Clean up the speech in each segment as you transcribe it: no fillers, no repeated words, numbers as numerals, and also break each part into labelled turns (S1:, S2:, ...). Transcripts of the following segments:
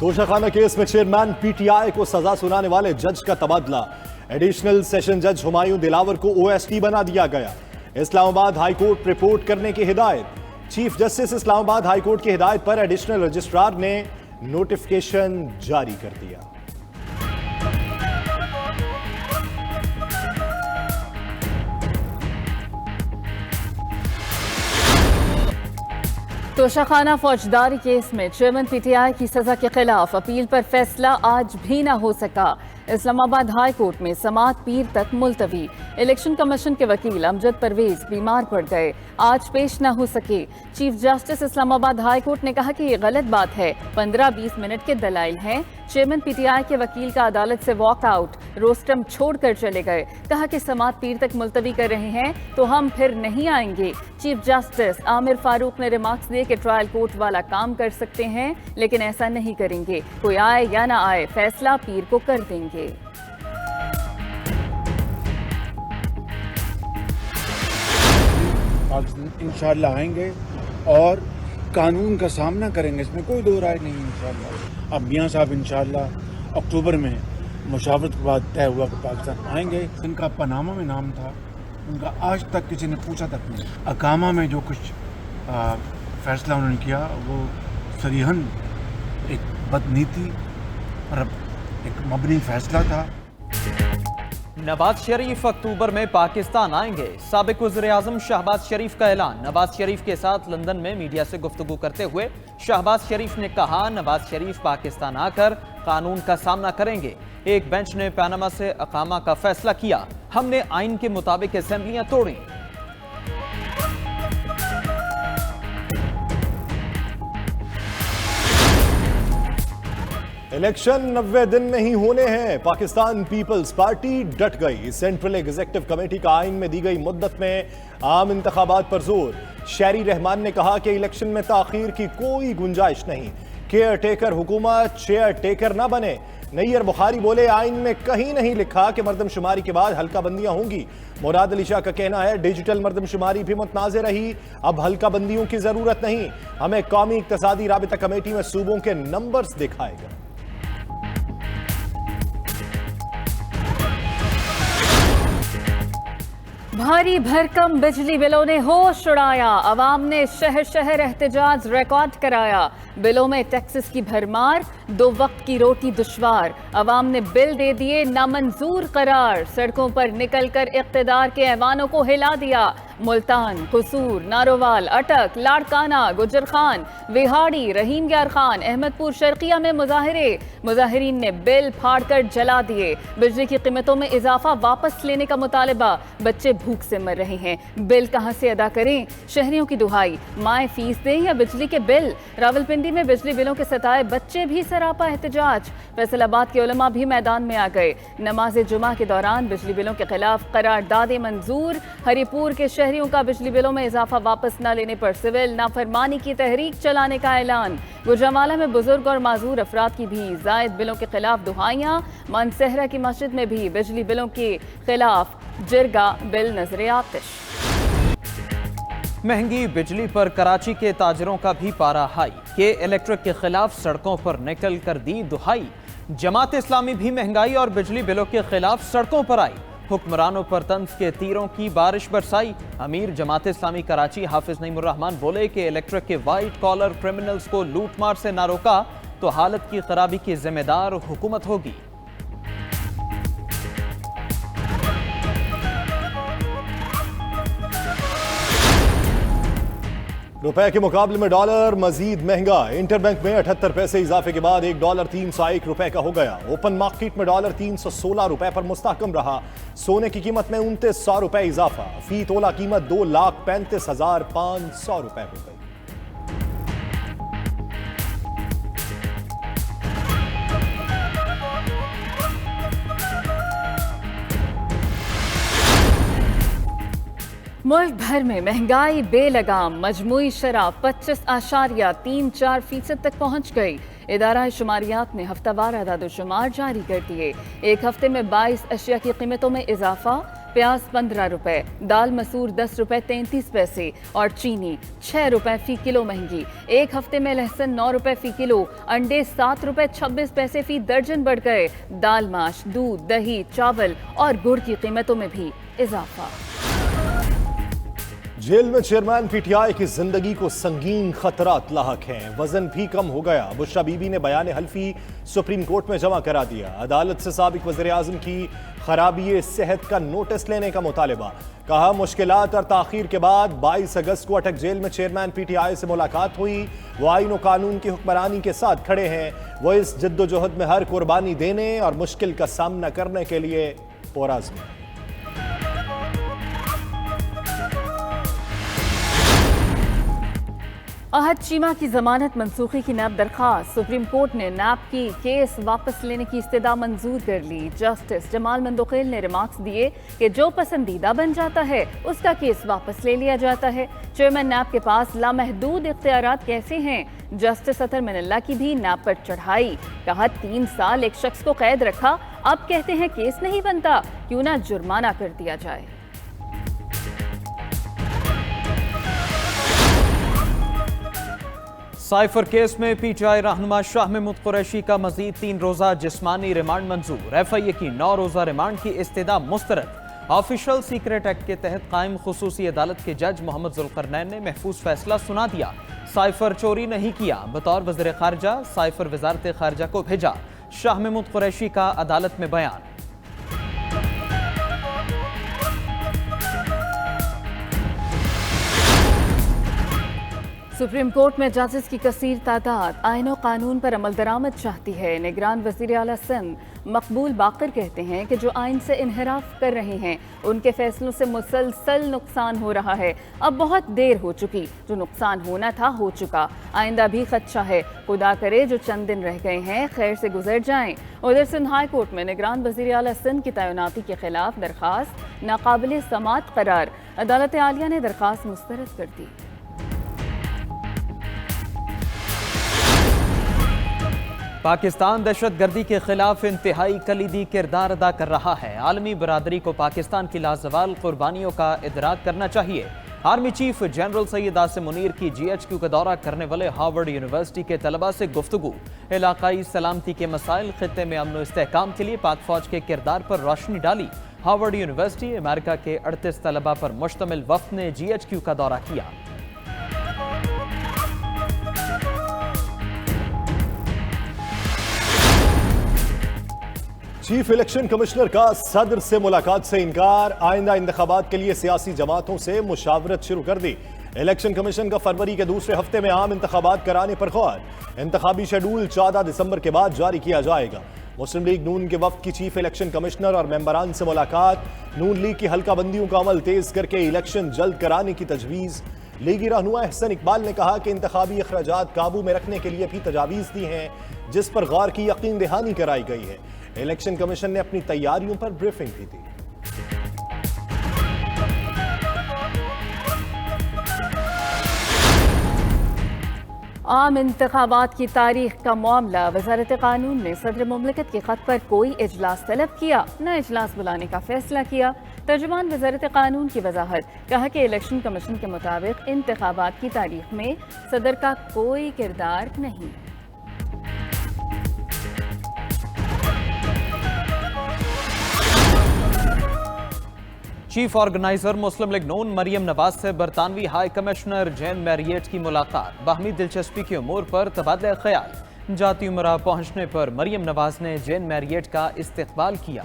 S1: Toshakhana case में chairman PTI को सजा सुनाने वाले जज का तबादला। एडिशनल सेशन जज हुमायूं दिलावर को ओएसटी बना दिया गया। इस्लामाबाद हाईकोर्ट रिपोर्ट करने की हिदायत। चीफ जस्टिस इस्लामाबाद हाईकोर्ट की हिदायत पर एडिशनल रजिस्ट्रार ने नोटिफिकेशन जारी कर दिया।
S2: तोशाखाना फौजदारी केस में चेयरमैन पीटीआई की सजा के खिलाफ अपील पर फैसला आज भी न हो सका। इस्लामाबाद हाई कोर्ट में समाअत पीर तक मुलतवी। इलेक्शन कमीशन के वकील अमजद परवेज बीमार पड़ गए, आज पेश न हो सके। Chief justice Islamabad high court ने कहा कि ये गलत बात है, 15-20 मिनट के दलाइल हैं। चेयरमैन पीटीआई के वकील का अदालत से वॉकआउट, रोस्टम छोड़कर चले गए। कहा कि समाअत पीर तक मुलतवी कर रहे हैं तो हम फिर नहीं आएंगे। चीफ जस्टिस आमिर फारूक ने रिमार्क्स दिए कि ट्रायल कोर्ट वाला काम कर सकते हैं लेकिन ऐसा नहीं करेंगे। कोई आए या ना आए, फैसला पीर को कर देंगे।
S3: इंशाल्लाह आएंगे और कानून का सामना करेंगे, इसमें कोई दो राय नहीं है इंशाल्लाह। अब मियाँ साहब इंशाल्लाह अक्टूबर में मुशावरत के बाद तय हुआ कि पाकिस्तान आएंगे। इनका पनामा में नाम था, उनका आज तक किसी ने पूछा तक नहीं। अकामा में जो कुछ फैसला उन्होंने किया वो सरीहन एक बदनीति और एक मबनी फैसला था।
S4: नवाज शरीफ अक्टूबर में पाकिस्तान आएंगे। साबिक वज़ीर-ए-आज़म शहबाज शरीफ का ऐलान। नवाज शरीफ के साथ लंदन में मीडिया से गुफ्तगू करते हुए शहबाज शरीफ ने कहा, नवाज शरीफ पाकिस्तान आकर कानून का सामना करेंगे। एक बेंच ने पनामा से अकामा का फैसला किया। हमने आइन के मुताबिक असेंबलियां तोड़ी।
S1: इलेक्शन 90 दिन में ही होने हैं। पाकिस्तान पीपल्स पार्टी डट गई। सेंट्रल एग्जीक्यूटिव कमेटी का आइन में दी गई मुद्दत में आम इंतखाबात पर जोर। शहरी रहमान ने कहा कि इलेक्शन में ताखीर की कोई गुंजाइश नहीं। केयर टेकर हुकूमत चेयर टेकर ना बने। नैयर बुखारी बोले, आइन में कहीं नहीं लिखा कि मर्दमशुमारी के बाद हल्का बंदियां होंगी। मुराद अली शाह का कहना है, डिजिटल मर्दमशुमारी भी मुतनाज़ रही, अब हल्का बंदियों की जरूरत नहीं। हमें कौमी इक्तसादी राबिता कमेटी में सूबों के नंबर्स दिखाएगा।
S2: भारी भरकम बिजली बिलों ने होश उड़ाया। अवाम ने शहर शहर एहतजाज रिकॉर्ड कराया। बिलों में टैक्सेस की भरमार, 2 वक्त की रोटी दुश्वार। अवाम ने बिल दे दिए नामंजूर करार। सड़कों पर निकलकर इक़्तिदार के ऐवानों को हिला दिया। मुल्तान, कसूर, नारोवाल, अटक, लाड़काना, गुजर खान, विहाड़ी, रहीम यार खान, अहमदपुर शर्किया में मुजाहिरीन ने बिल फाड़कर जला दिए। बिजली की कीमतों में इजाफा वापस लेने का मुतालबा। बच्चे भूख से मर रहे हैं, बिल कहां से अदा करें? शहरियों की दुहाई, माएँ फीस दें या बिजली के बिल। रावलपिंडी में बिजली बिलों के सताए बच्चे भी सरापा एहतजाज। फैसलाबाद के उलमा भी मैदान में आ गए। नमाज जुमा के दौरान बिजली बिलों के खिलाफ करारदादे मंजूर। हरिपुर के शहरियों का बिजली बिलों में इजाफा वापस न लेने पर सिविल नाफरमानी की तहरीक चलाने का ऐलान। गुजरांवाला में बुजुर्ग और माजूर अफराद की भी जायद बिलों के खिलाफ दुहाइयां। मानसहरा की मस्जिद में भी बिजली बिलों के खिलाफ जिरगा बिल नजरे आतिश।
S4: महंगी बिजली पर कराची के ताजरों का भी पारा हाई। के इलेक्ट्रिक के खिलाफ सड़कों पर निकल कर दी दुहाई। जमात इस्लामी भी महंगाई और बिजली बिलों के खिलाफ सड़कों पर आई। हुक्मरानों पर तंज के तीरों की बारिश बरसाई। अमीर जमात इस्लामी कराची हाफिज नईमुर रहमान बोले कि इलेक्ट्रिक के वाइट कॉलर क्रिमिनल्स को लूटमार से ना रोका तो हालत की खराबी की जिम्मेदार हुकूमत होगी।
S1: रुपए के मुकाबले में डॉलर मजीद महंगा। इंटरबैंक में 78 पैसे इजाफे के बाद $1 301 रुपए का हो गया। ओपन मार्केट में डॉलर 316 रुपए पर मुस्तहकम रहा। सोने की कीमत में 2900 रुपए इजाफा। फी तोला कीमत 2,35,500 रुपए हो गई।
S2: मुल्क भर में महंगाई बेलगाम। मजमूई शराब 25.34% तक पहुंच गई। इदारा शुमारियात ने हफ्तावार अदाद-ओ-शुमार जारी कर दिए। एक हफ्ते में 22 अशिया की कीमतों में इजाफा। प्याज 15 रुपए, दाल मसूर 10 रुपए 33 पैसे और चीनी 6 रुपए फी किलो महंगी। एक हफ्ते में लहसुन 9 रुपए फी किलो, अंडे 7 रुपए 26 पैसे फी दर्जन बढ़ गए। दाल, माश, दूध, दही, चावल और गुड़ की कीमतों में भी इजाफा।
S1: जेल में चेयरमैन पीटीआई की जिंदगी को संगीन खतरात लाहक हैं। वजन भी कम हो गया। बुशरा बीबी ने बयान हल्फी सुप्रीम कोर्ट में जमा करा दिया। अदालत से साबिक वज़ीर आज़म की खराबी सेहत का नोटिस लेने का मुतालिबा। कहा मुश्किलात और ताखीर के बाद 22 अगस्त को अटक जेल में चेयरमैन पीटीआई से मुलाकात हुई। वो आईन और कानून की हुक्मरानी के साथ खड़े हैं। वो इस जद्दोजहद में हर कुर्बानी देने और मुश्किल का सामना करने के लिए पुरअज़्म हैं।
S2: अहद चीमा की जमानत मंसूखी की नैब दरखास्त। सुप्रीम कोर्ट ने नैब की केस वापस लेने की इस्तदा मंजूर कर ली। जस्टिस जमाल मंदोखेल ने रिमार्क्स दिए कि जो पसंदीदा बन जाता है उसका केस वापस ले लिया जाता है। चेयरमैन नैब के पास लामहदूद इख्तियारात कैसे हैं? जस्टिस अतर मिनल्ला की भी नैब पर चढ़ाई। कहा 3 साल एक शख्स को कैद रखा, अब कहते हैं केस नहीं बनता, क्यों ना जुर्माना कर दिया जाए।
S4: साइफर केस में पीटीआई रहनुमा शाह महमूद कुरैशी का मजीद 3 रोजा जिस्मानी रिमांड मंजूर। एफआईए की 9 रोजा रिमांड की इस्तदा मुस्तरद। ऑफिशियल सीक्रेट एक्ट के तहत कायम खुसूसी अदालत के जज मोहम्मद जुल्करनैन ने महफूज फैसला सुना दिया। साइफर चोरी नहीं किया, बतौर वज़ीर खारजा साइफर वजारत खारजा को भेजा। शाह महमूद कुरैशी का अदालत में बयान।
S2: सुप्रीम कोर्ट में जजेस की कसीर तादाद आईन और कानून पर अमल दरामद चाहती है। निगरान वज़ीर आला सिंध मकबूल बाकर कहते हैं कि जो आइन से इन्हिराफ कर रहे हैं उनके फैसलों से मुसलसल नुकसान हो रहा है। अब बहुत देर हो चुकी, जो नुकसान होना था हो चुका, आइंदा भी खदशा है। खुदा करे जो चंद दिन रह गए हैं खैर से गुजर जाएं। उधर सिंध हाई कोर्ट में निगरान वज़ीर आला सिंध की तैनाती के खिलाफ दरखास्त नाकाबिल समात करार। अदालत आलिया ने दरखास्त मुस्तरद कर दी।
S4: पाकिस्तान दहशतगर्दी के खिलाफ इंतहाई कलीदी किरदार अदा कर रहा है। आलमी बरादरी को पाकिस्तान की लाजवाल कुर्बानियों का इदराक करना चाहिए। Army chief general Syed Asim Munir की GHQ का दौरा करने वाले हार्वर्ड यूनिवर्सिटी के तलबा से गुफ्तगू। इलाकाई सलामती के मसाइल, खित्ते में अमन इस्तेहकाम के लिए पाक फौज के किरदार पर रोशनी डाली। हार्वर्ड यूनिवर्सिटी अमेरिका के 38 तलबा पर मुश्तमिल वफ्द ने GHQ का दौरा किया।
S1: चीफ इलेक्शन कमिश्नर का सदर से मुलाकात से इनकार। आइंदा इंतखाबात के लिए सियासी जमातों से मुशावरत शुरू कर दी। इलेक्शन कमीशन का फरवरी के दूसरे हफ्ते में आम इंतखाबात कराने पर गौर। इंतखाबी शेड्यूल 14 दिसंबर के बाद जारी किया जाएगा। मुस्लिम लीग नून के वफ्द की चीफ इलेक्शन कमिश्नर और मेंबरान से मुलाकात। नून लीग की हल्का बंदियों का अमल तेज करके इलेक्शन जल्द कराने की तजवीज़। लीगी रहनुमा अहसन इकबाल ने कहा कि इंतखाबी अखराजात काबू में रखने के लिए भी तजावीज़ दी हैं, जिस पर गौर की यकीन दहानी कराई गई है। इलेक्शन कमीशन ने अपनी तैयारियों पर ब्रीफिंग भी दी।
S2: आम इंतखाबात की तारीख का मामला। वजारत कानून ने सदर मुमलिकत के खत पर कोई इजलास तलब किया, न इजलास बुलाने का फैसला किया। तर्जुमान वजारत कानून की वजाहत, कहा कि इलेक्शन कमीशन के मुताबिक इंतखाबात की तारीख में सदर का कोई किरदार नहीं।
S4: चीफ ऑर्गेनाइजर मुस्लिम लीग नून मरियम नवाज से बरतानवी हाई कमिश्नर जैन मैरियट की मुलाकात। बाहमी दिलचस्पी के उमूर पर तबादला ख्याल। जाती उमरा पहुंचने पर मरियम नवाज ने जैन मैरियट का इस्तकबाल किया।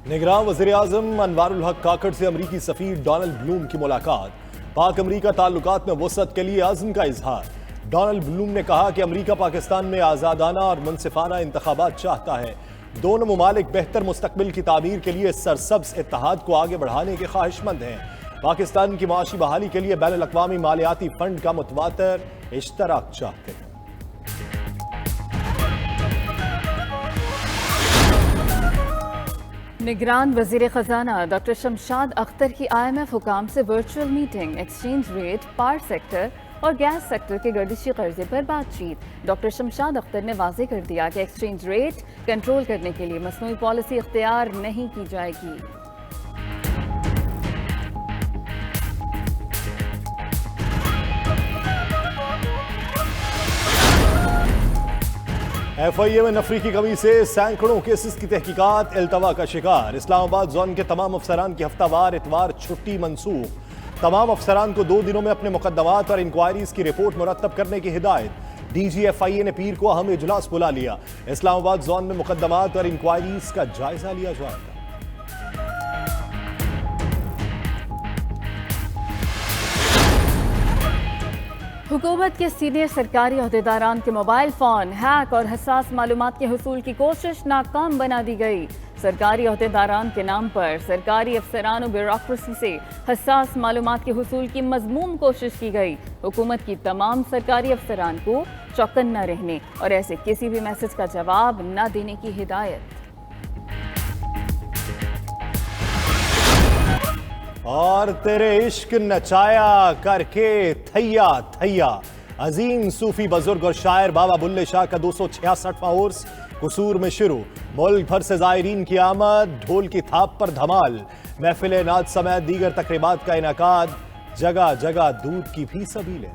S1: निगरान वज़ीर आज़म अनवारुल हक काकड़ से अमरीकी सफीर डोनाल्ड ब्लूम की मुलाकात। पाक अमरीका ताल्लुकात में वसअत के लिए अज़्म का इजहार। डोनाल्ड ब्लूम ने कहा कि अमरीका पाकिस्तान में आज़ादाना और मुनसिफाना इंतखाबात चाहता है। दोनों मुमालिक बेहतर मुस्तकबिल की तामीर के लिए सरसब्ज़ इत्तेहाद को आगे बढ़ाने के ख्वाहिशमंद हैं। पाकिस्तान की माशी बहाली के लिए बैनुल अक़वामी मालियाती फंड का मुतवातर इश्तराक चाहते हैं।
S2: निगरान वजीर खजाना डॉक्टर शमशाद अख्तर की IMF हुकाम से वर्चुअल मीटिंग। एक्सचेंज रेट पार सेक्टर और गैस सेक्टर के गर्दिशी कर्जे पर बातचीत। डॉक्टर शमशाद अख्तर ने वाजे कर दिया कि एक्सचेंज रेट कंट्रोल करने के लिए मसनूई पॉलिसी इख्तियार नहीं की जाएगी।
S1: FIA में नफरी की कमी से सैकड़ों केसेस की तहकीकात इल्तवा का शिकार। इस्लामाबाद जोन के तमाम अफसरान की हफ्तावार इतवार छुट्टी मनसूख। तमाम अफसरान को 2 दिनों में अपने मुकदमात और इंक्वायरीज की रिपोर्ट मुरतब करने की हिदायत। DG FIA ने पीर को अहम इजलास बुला लिया। इस्लामाबाद जोन में मुकदमात और इंक्वायरीज का जायजा लिया जाएगा।
S2: हुकूमत के सीनियर सरकारी अहदेदारान के मोबाइल फोन हैक और हसास मालूमात के हुसूल की कोशिश नाकाम बना दी गई। सरकारी अहदेदारान के नाम पर सरकारी अफसरान और ब्यूरोक्रेसी से हसास मालूमात के हुसूल की मजमूम कोशिश की गई। हुकूमत की तमाम सरकारी अफसरान को चौकन्ना रहने और ऐसे किसी भी मैसेज का जवाब न देने की हिदायत।
S1: और तेरे इश्क नचाया करके थैया थैया। अजीम सूफी बुजुर्ग और शायर बाबा बुल्ले शाह का 266वां उर्स कसूर में शुरू। मुल्क भर से जायरीन की आमद, ढोल की थाप पर धमाल। महफिल नाद समेत दीगर तकरीबात का इनाकाद, जगह जगह दूध की भी सबीलें।